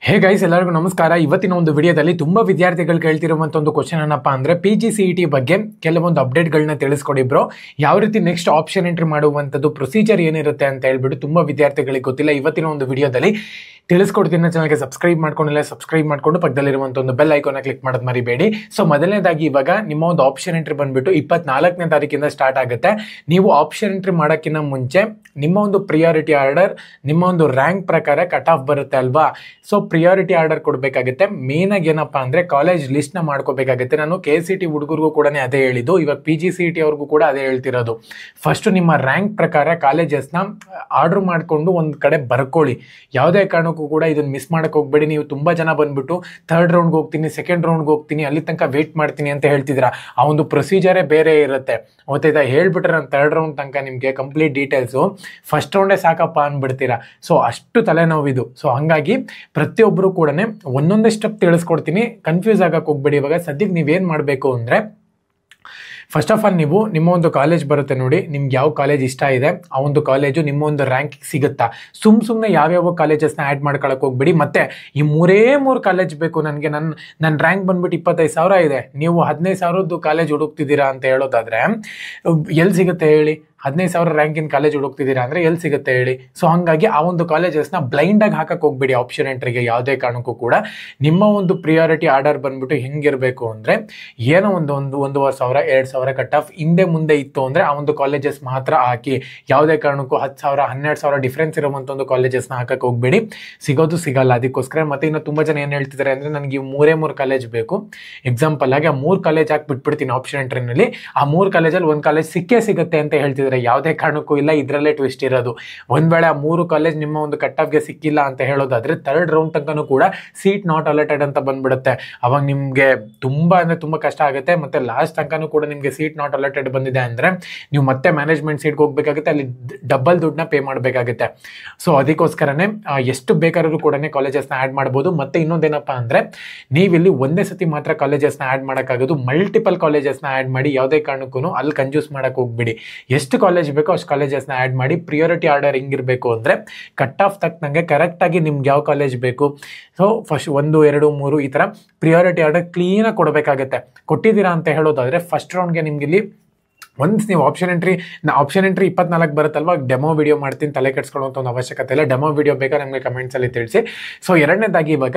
Hey guys, ಎಲ್ಲರಿಗೂ ನಮಸ್ಕಾರ. ಇವತ್ತಿನ ಒಂದು ವಿಡಿಯೋದಲ್ಲಿ ತುಂಬ ವಿದ್ಯಾರ್ಥಿಗಳು ಕೇಳ್ತಿರುವಂಥ ಒಂದು ಕ್ವಶನ್ ಏನಪ್ಪ ಅಂದರೆ PGCET ಬಗ್ಗೆ ಕೆಲವೊಂದು ಅಪ್ಡೇಟ್ಗಳನ್ನ ತಿಳಿಸ್ಕೊಡಿ ಬ್ರೋ. ಯಾವ ರೀತಿ ನೆಕ್ಸ್ಟ್ ಆಪ್ಷನ್ ಎಂಟ್ರಿ ಮಾಡುವಂಥದ್ದು ಪ್ರೊಸೀಜರ್ ಏನಿರುತ್ತೆ ಅಂತ ಹೇಳ್ಬಿಟ್ಟು ತುಂಬ ವಿದ್ಯಾರ್ಥಿಗಳಿಗೆ ಗೊತ್ತಿಲ್ಲ. ಇವತ್ತಿನ ಒಂದು ವಿಡಿಯೋದಲ್ಲಿ ತಿಳಿಸ್ಕೊಡ್ತೀನಿ. ಚಾನಲ್ಗೆ ಸಬ್ಸ್ಕ್ರೈಬ್ ಮಾಡ್ಕೊಂಡಿಲ್ಲ, ಸಬ್ಸ್ಕ್ರೈಬ್ ಮಾಡ್ಕೊಂಡು ಪಕ್ಕದಲ್ಲಿರುವಂಥ ಒಂದು ಬೆಲ್ ಐಕಾನ್ನ ಕ್ಲಿಕ್ ಮಾಡೋದು ಮರಿಬೇಡಿ. ಸೊ ಮೊದಲನೇದಾಗಿ ಇವಾಗ ನಿಮ್ಮ ಒಂದು ಆಪ್ಷನ್ ಎಂಟ್ರಿ ಬಂದುಬಿಟ್ಟು 24ನೇ ತಾರೀಕಿಂದ ಸ್ಟಾರ್ಟ್ ಆಗುತ್ತೆ. ನೀವು ಆಪ್ಷನ್ ಎಂಟ್ರಿ ಮಾಡೋಕ್ಕಿಂತ ಮುಂಚೆ ನಿಮ್ಮ ಒಂದು ಪ್ರಿಯಾರಿಟಿ ಆರ್ಡರ್, ನಿಮ್ಮ ಒಂದು ರ್ಯಾಂಕ್ ಪ್ರಕಾರ ಕಟ್ ಆಫ್ ಬರುತ್ತೆ ಅಲ್ವಾ. ಸೊ ಪ್ರಿಯಾರಿಟಿ ಆರ್ಡರ್ ಕೊಡಬೇಕಾಗುತ್ತೆ. ಮೇನಾಗಿ ಏನಪ್ಪ ಅಂದರೆ ಕಾಲೇಜ್ ಲಿಸ್ಟ್ನ ಮಾಡ್ಕೋಬೇಕಾಗುತ್ತೆ. ನಾನು KCET ಹುಡುಗರಿಗೂ ಕೂಡ ಅದೇ ಹೇಳಿದ್ದು, ಇವಾಗ PGCET ಅವ್ರಿಗೂ ಕೂಡ ಅದೇ ಹೇಳ್ತಿರೋದು. ಫಸ್ಟು ನಿಮ್ಮ ರ್ಯಾಂಕ್ ಪ್ರಕಾರ ಕಾಲೇಜಸ್ನ ಆರ್ಡ್ರ್ ಮಾಡಿಕೊಂಡು ಒಂದು ಕಡೆ ಬರ್ಕೊಳ್ಳಿ. ಯಾವುದೇ ಕಾರಣಕ್ಕೂ ಕೂಡ ಇದನ್ನು ಮಿಸ್ ಮಾಡೋಕ್ಕೆ ಹೋಗಬೇಡಿ. ನೀವು ತುಂಬ ಜನ ಬಂದುಬಿಟ್ಟು ಥರ್ಡ್ ರೌಂಡ್ಗೆ ಹೋಗ್ತೀನಿ, ಸೆಕೆಂಡ್ ರೌಂಡ್ಗೆ ಹೋಗ್ತೀನಿ, ಅಲ್ಲಿ ತನಕ ವೇಟ್ ಮಾಡ್ತೀನಿ ಅಂತ ಹೇಳ್ತಿದ್ದೀರಾ. ಆ ಒಂದು ಪ್ರೊಸೀಜರೇ ಬೇರೆ ಇರುತ್ತೆ. ಗೊತ್ತಾಯ್ತಾ? ಹೇಳ್ಬಿಟ್ರೆ ನಾನು ಥರ್ಡ್ ರೌಂಡ್ ತನಕ ನಿಮಗೆ ಕಂಪ್ಲೀಟ್ ಡೀಟೇಲ್ಸು ಫಸ್ಟ್ ರೌಂಡೇ ಸಾಕಪ್ಪ ಅಂದ್ಬಿಡ್ತೀರಾ. ಸೊ ಅಷ್ಟು ತಲೆನೋವಿದು. ಸೊ ಹಾಗಾಗಿ ಪ್ರತಿಯೊಬ್ಬರು ಕೂಡ ಒಂದೊಂದೇ ಸ್ಟೆಪ್ ತಿಳಿಸ್ಕೊಡ್ತೀನಿ, ಕನ್ಫ್ಯೂಸ್ ಆಗಕ್ಕೆ ಹೋಗ್ಬೇಡಿ. ಇವಾಗ ಸದ್ಯಕ್ಕೆ ನೀವೇನು ಮಾಡಬೇಕು ಅಂದರೆ, ಫಸ್ಟ್ ಆಫ್ ಆಲ್ ನೀವು ನಿಮ್ಮ ಒಂದು ಕಾಲೇಜ್ ಬರುತ್ತೆ ನೋಡಿ, ನಿಮ್ಗೆ ಯಾವ ಕಾಲೇಜ್ ಇಷ್ಟ ಇದೆ ಆ ಒಂದು ಕಾಲೇಜು ನಿಮ್ಮ ಒಂದು ರ್ಯಾಂಕ್ ಸಿಗುತ್ತಾ. ಸುಮ್ಮನೆ ಯಾವ್ಯಾವ ಕಾಲೇಜಸ್ನ ಆ್ಯಡ್ ಮಾಡ್ಕೊಳಕ್ಕೆ ಹೋಗ್ಬೇಡಿ. ಮತ್ತು ಈ ಮೂರು ಕಾಲೇಜ್ ಬೇಕು ನನಗೆ, ನನ್ನ ರ್ಯಾಂಕ್ ಬಂದ್ಬಿಟ್ಟು 25,000 ಇದೆ, ನೀವು 15,000ದ್ದು ಕಾಲೇಜ್ ಹುಡುಕ್ತಿದ್ದೀರಾ ಅಂತ ಹೇಳೋದಾದರೆ ಎಲ್ಲಿ ಸಿಗುತ್ತೆ ಹೇಳಿ? 15,000 ರ್ಯಾಂಕಿನ ಕಾಲೇಜ್ ಹುಡುಕ್ತಿದ್ದೀರಾ ಅಂದರೆ ಎಲ್ಲಿ ಸಿಗುತ್ತೆ ಹೇಳಿ? ಸೊ ಹಾಗಾಗಿ ಆ ಒಂದು ಕಾಲೇಜಸ್ನ ಬ್ಲೈಂಡಾಗಿ ಹಾಕಕ್ಕೆ ಹೋಗ್ಬೇಡಿ ಆಪ್ಷನ್ ಎಂಟ್ರಿಗೆ ಯಾವುದೇ ಕಾರಣಕ್ಕೂ ಕೂಡ. ನಿಮ್ಮ ಒಂದು ಪ್ರಿಯಾರಿಟಿ ಆರ್ಡರ್ ಬಂದ್ಬಿಟ್ಟು ಹೆಂಗಿರಬೇಕು ಅಂದರೆ, ಏನೋ ಒಂದು 1,500 2,000 ಕಟ್ ಆಫ್ ಹಿಂದೆ ಮುಂದೆ ಇತ್ತು ಅಂದರೆ ಆ ಒಂದು ಕಾಲೇಜಸ್ ಮಾತ್ರ ಹಾಕಿ. ಯಾವುದೇ ಕಾರಣಕ್ಕೂ 10,000 12,000 ಡಿಫ್ರೆನ್ಸ್ ಇರುವಂಥ ಒಂದು ಕಾಲೇಜಸ್ನ ಹಾಕಕ್ಕೆ ಹೋಗ್ಬೇಡಿ. ಸಿಗೋದು ಸಿಗಲ್ಲ. ಅದಕ್ಕೋಸ್ಕರ ಮತ್ತೆ ಇನ್ನು ತುಂಬ ಜನ ಏನು ಹೇಳ್ತಿದ್ದಾರೆ ಅಂದರೆ, ನನಗೆ ಮೂರೇ ಕಾಲೇಜ್ ಬೇಕು. ಎಕ್ಸಾಂಪಲ್ ಆಗಿ ಆ 3 ಕಾಲೇಜ್ ಹಾಕಿ ಬಿಟ್ಬಿಡ್ತೀನಿ ಆಪ್ಷನ್ ಎಂಟ್ರಿನಲ್ಲಿ. ಆ 3 ಕಾಲೇಜಲ್ಲಿ ಒಂದು ಕಾಲೇಜ್ ಸಿಗುತ್ತೆ ಅಂತ ಹೇಳ್ತಿದ್ದಾರೆ. ಯಾವುದೇ ಕಾರಣಕ್ಕೂ ಇಲ್ಲ, ಇದರಲ್ಲೇ ಟ್ವಿಸ್ಟ್ ಇರೋದು. ಒಂದ್ ವೇಳೆ ಆ 3 ಕಾಲೇಜ್ ನಿಮ್ಮ ಒಂದು ಕಟ್ ಆಫ್ಗೆ ಸಿಕ್ಕಿಲ್ಲ ಅಂತ ಹೇಳೋದಾದ್ರೆ ಥರ್ಡ್ ರೌಂಡ್ ತನಕನೂ ಕೂಡ ಸೀಟ್ ನಾಟ್ ಅಲಾಟೆಡ್ ಅಂತ ಬಂದ್ಬಿಡುತ್ತೆ. ಅವಾಗ ನಿಮಗೆ ತುಂಬಾ ಅಂದ್ರೆ ತುಂಬಾ ಕಷ್ಟ ಆಗುತ್ತೆ. ಮತ್ತೆ ಲಾಸ್ಟ್ ತನಕನೂ ಕೂಡ ನಿಮಗೆ ಸೀಟ್ ನಾಟ್ ಅಲಾಟೆಡ್ ಬಂದಿದೆ ಅಂದ್ರೆ ನೀವು ಮತ್ತೆ ಮ್ಯಾನೇಜ್ಮೆಂಟ್ ಸೀಟ್ಗೆ ಹೋಗ್ಬೇಕಾಗುತ್ತೆ, ಅಲ್ಲಿ ಡಬಲ್ ದುಡ್ಡನ್ನ ಪೇ ಮಾಡಬೇಕಾಗುತ್ತೆ. ಸೊ ಅದಕ್ಕೋಸ್ಕರನೇ ಎಷ್ಟು ಬೇಕಾದ್ರೂ ಕೂಡ ಕಾಲೇಜಸ್ನ ಆ್ಯಡ್ ಮಾಡ್ಬೋದು. ಮತ್ತೆ ಇನ್ನೊಂದೇನಪ್ಪ ಅಂದ್ರೆ, ನೀವಿಲ್ಲಿ ಒಂದೇ ಸತಿ ಮಾತ್ರ ಕಾಲೇಜಸ್ನ ಆ್ಯಡ್ ಮಾಡೋಕ್ಕಾಗೋದು. ಮಲ್ಟಿಪಲ್ ಕಾಲೇಜಸ್ನ ಆ್ಯಡ್ ಮಾಡಿ, ಯಾವುದೇ ಕಾರಣಕ್ಕೂ ಅಲ್ಲಿ ಕಂಜೂಸ್ ಮಾಡಕ್ಕೆ ಹೋಗ್ಬಿಡಿ. ಎಷ್ಟು ಕಾಲೇಜ್ ಬೇಕೋ ಅಷ್ಟು ಕಾಲೇಜಸ್ನ ಆ್ಯಡ್ ಮಾಡಿ. ಪ್ರಿಯಾರಿಟಿ ಆರ್ಡರ್ ಹೆಂಗಿರಬೇಕು ಅಂದರೆ, ಕಟ್ ಆಫ್ ತಕ್ಕಂಗೆ ಕರೆಕ್ಟಾಗಿ ನಿಮ್ಗೆ ಯಾವ ಕಾಲೇಜ್ ಬೇಕು, ಸೊ ಫಸ್ಟ್ 1 2 3 ಈ ಥರ ಪ್ರಿಯಾರಿಟಿ ಆರ್ಡರ್ ಕ್ಲೀನಾಗಿ ಕೊಡಬೇಕಾಗತ್ತೆ. ಕೊಟ್ಟಿದ್ದೀರಾ ಅಂತ ಹೇಳೋದಾದರೆ ಫಸ್ಟ್ ರೌಂಡ್ಗೆ ನಿಮ್ಗೆ ಇಲ್ಲಿ ಒನ್ಸ್ ನೀವು ಆಪ್ಷನ್ ಎಂಟ್ರಿ 24 ಬರುತ್ತಲ್ವ, ಡೆಮೋ ವಿಡಿಯೋ ಮಾಡ್ತೀನಿ, ತಲೆ ಕೆಡ್ಸ್ಕೊಳ್ಳೋಂಥ ಒಂದು ಅವಶ್ಯಕತೆ ಇಲ್ಲ. ಡೆಮೋ ವಿಡಿಯೋ ಬೇಕಾ ನಮಗೆ ಕಮೆಂಟ್ಸಲ್ಲಿ ತಿಳಿಸಿ. ಸೊ ಎರಡನೇದಾಗಿ ಇವಾಗ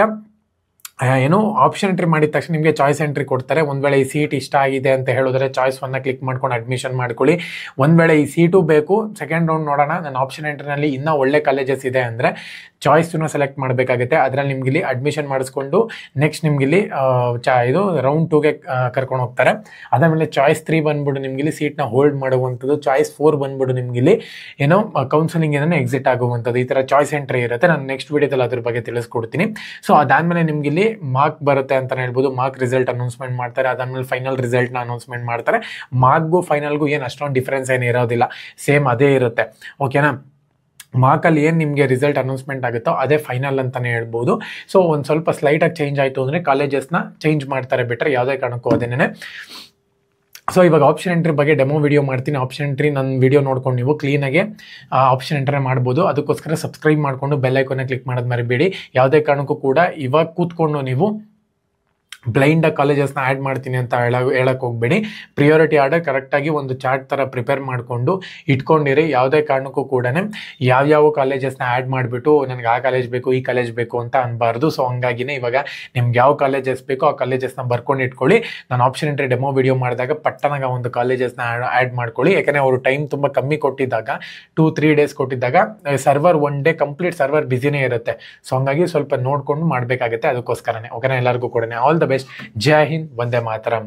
ಏನು ಆಪ್ಷನ್ ಎಂಟ್ರಿ ಮಾಡಿದ ತಕ್ಷಣ ನಿಮಗೆ ಚಾಯ್ಸ್ ಎಂಟ್ರಿ ಕೊಡ್ತಾರೆ. ಒಂದು ವೇಳೆ ಈ ಸೀಟ್ ಇಷ್ಟ ಆಗಿದೆ ಅಂತ ಹೇಳಿದ್ರೆ ಚಾಯ್ಸ್ 1ನ ಕ್ಲಿಕ್ ಮಾಡ್ಕೊಂಡು ಅಡ್ಮಿಷನ್ ಮಾಡ್ಕೊಳ್ಳಿ. ಒಂದು ವೇಳೆ ಈ ಸೀಟು ಬೇಕು, ಸೆಕೆಂಡ್ ರೌಂಡ್ ನೋಡೋಣ, ನನ್ನ ಆಪ್ಷನ್ ಎಂಟ್ರಿನಲ್ಲಿ ಇನ್ನೂ ಒಳ್ಳೆ ಕಾಲೇಜಸ್ ಇದೆ ಅಂದರೆ ಚಾಯ್ಸ್ 2ನ ಸೆಲೆಕ್ಟ್ ಮಾಡಬೇಕಾಗುತ್ತೆ. ಅದರಲ್ಲಿ ನಿಮ್ಗೆ ಇಲ್ಲಿ ಅಡ್ಮಿಷನ್ ಮಾಡಿಸ್ಕೊಂಡು ನೆಕ್ಸ್ಟ್ ನಿಮ್ಗೆ ಇಲ್ಲಿ ಇದು ರೌಂಡ್ 2ಗೆ ಕರ್ಕೊಂಡು ಹೋಗ್ತಾರೆ. ಅದಾದಮೇಲೆ ಚಾಯ್ಸ್ 3 ಬಂದ್ಬಿಟ್ಟು ನಿಮ್ಗೆ ಇಲ್ಲಿ ಸೀಟ್ನ ಹೋಲ್ಡ್ ಮಾಡುವಂಥದ್ದು. ಚಾಯ್ಸ್ 4 ಬಂದ್ಬಿಟ್ಟು ನಿಮ್ಗೆ ಇಲ್ಲಿ ಏನೋ ಕೌನ್ಸಿಲಿಂಗ್ ಏನೋ ಎಕ್ಸಿಟ್ ಆಗುವಂಥದ್ದು. ಈ ಥರ ಚಾಯ್ಸ್ ಎಂಟ್ರಿ ಇರುತ್ತೆ. ನಾನು ನೆಕ್ಸ್ಟ್ ವೀಡಿಯೋದಲ್ಲಿ ಅದ್ರ ಬಗ್ಗೆ ತಿಳಿಸ್ಕೊಡ್ತೀನಿ. ಸೊ ಅದಾದಮೇಲೆ ನಿಮ್ಗೆ ಇಲ್ಲಿ ಮಾರ್ಕ್ ಬರುತ್ತೆ ಅಂತಲೇ ಹೇಳ್ಬೋದು. ಮಾರ್ಕ್ ರಿಸಲ್ಟ್ ಅನೌನ್ಸ್ಮೆಂಟ್ ಮಾಡ್ತಾರೆ. ಅದಾದಮೇಲೆ ಫೈನಲ್ ರಿಸಲ್ಟ್ನ ಅನೌನ್ಸ್ಮೆಂಟ್ ಮಾಡ್ತಾರೆ. ಮಾರ್ಕ್ಗೂ ಫೈನಲ್ಗೂ ಏನು ಅಷ್ಟೊಂದು ಡಿಫ್ರೆನ್ಸ್ ಏನು ಇರೋದಿಲ್ಲ, ಸೇಮ್ ಅದೇ ಇರುತ್ತೆ. ಓಕೆನಾ? ಮಾರ್ಕಲ್ಲಿ ಏನು ನಿಮಗೆ ರಿಸಲ್ಟ್ ಅನೌನ್ಸ್ಮೆಂಟ್ ಆಗುತ್ತೋ ಅದೇ ಫೈನಲ್ ಅಂತಲೇ ಹೇಳ್ಬೋದು. ಸೊ ಒಂದು ಸ್ವಲ್ಪ ಸ್ಲೈಟಾಗಿ ಚೇಂಜ್ ಆಯಿತು ಅಂದರೆ ಕಾಲೇಜಸ್ನ ಚೇಂಜ್ ಮಾಡ್ತಾರೆ, ಬಿಟ್ಟರೆ ಯಾವುದೇ ಕಾರಣಕ್ಕೂ ಅದೇನೇ. ಸೊ ಇವಾಗ ಆಪ್ಷನ್ ಎಂಟ್ರಿ ಬಗ್ಗೆ ಡೆಮೋ ವಿಡಿಯೋ ಮಾಡ್ತೀನಿ. ಆಪ್ಷನ್ ಎಂಟ್ರಿ ನನ್ನ ವಿಡಿಯೋ ನೋಡ್ಕೊಂಡು ನೀವು ಕ್ಲೀನಾಗಿ ಆಪ್ಷನ್ ಎಂಟ್ರಿ ಮಾಡ್ಬೋದು. ಅದಕ್ಕೋಸ್ಕರ ಸಬ್ಸ್ಕ್ರೈಬ್ ಮಾಡಿಕೊಂಡು ಬೆಲ್ ಐಕಾನ್ನ ಕ್ಲಿಕ್ ಮಾಡೋದು ಮರಿಬೇಡಿ. ಯಾವುದೇ ಕಾರಣಕ್ಕೂ ಕೂಡ ಇವಾಗ ಕೂತ್ಕೊಂಡು ನೀವು ಬ್ಲೈಂಡಾಗಿ ಕಾಲೇಜಸ್ನ ಆ್ಯಡ್ ಮಾಡ್ತೀನಿ ಅಂತ ಹೇಳಕ್ಕೆ ಹೋಗಬೇಡಿ. ಪ್ರಿಯಾರಿಟಿ ಆರ್ಡರ್ ಕರೆಕ್ಟಾಗಿ ಒಂದು ಚಾರ್ಟ್ ಥರ ಪ್ರಿಪೇರ್ ಮಾಡಿಕೊಂಡು ಇಟ್ಕೊಂಡಿರಿ. ಯಾವುದೇ ಕಾರಣಕ್ಕೂ ಕೂಡ ಯಾವ್ಯಾವ ಕಾಲೇಜಸ್ನ ಆ್ಯಡ್ ಮಾಡಿಬಿಟ್ಟು ನನಗೆ ಆ ಕಾಲೇಜ್ ಬೇಕು ಈ ಕಾಲೇಜ್ ಬೇಕು ಅಂತ ಅನ್ಬಾರ್ದು. ಸೊ ಹಂಗಾಗಿನೇ ಇವಾಗ ನಿಮ್ಗೆ ಯಾವ ಕಾಲೇಜಸ್ ಬೇಕೋ ಆ ಕಾಲೇಜಸ್ನ ಬರ್ಕೊಂಡು ಇಟ್ಕೊಳ್ಳಿ. ನಾನು ಆಪ್ಷನ್ ಎಂಟ್ರಿ ಡೆಮೋ ವಿಡಿಯೋ ಮಾಡಿದಾಗ ಪಟ್ಟನಾಗ ಒಂದು ಕಾಲೇಜಸ್ನ ಆ್ಯಡ್ ಮಾಡ್ಕೊಳ್ಳಿ. ಯಾಕಂದರೆ ಅವರು ಟೈಮ್ ತುಂಬ ಕಮ್ಮಿ ಕೊಟ್ಟಿದ್ದಾಗ, 2-3 ಡೇಸ್ ಕೊಟ್ಟಿದ್ದಾಗ server one day complete server ಬಿಸಿನೇ ಇರುತ್ತೆ. ಸೊ ಹಂಗಾಗಿ ಸ್ವಲ್ಪ ನೋಡಿಕೊಂಡು ಮಾಡಬೇಕಾಗುತ್ತೆ. ಅದಕ್ಕೋಸ್ಕರನೇ. ಓಕೆನಾ? ಎಲ್ಲರಿಗೂ ಕೂಡ all the best. Jai Hind, Vande Mataram.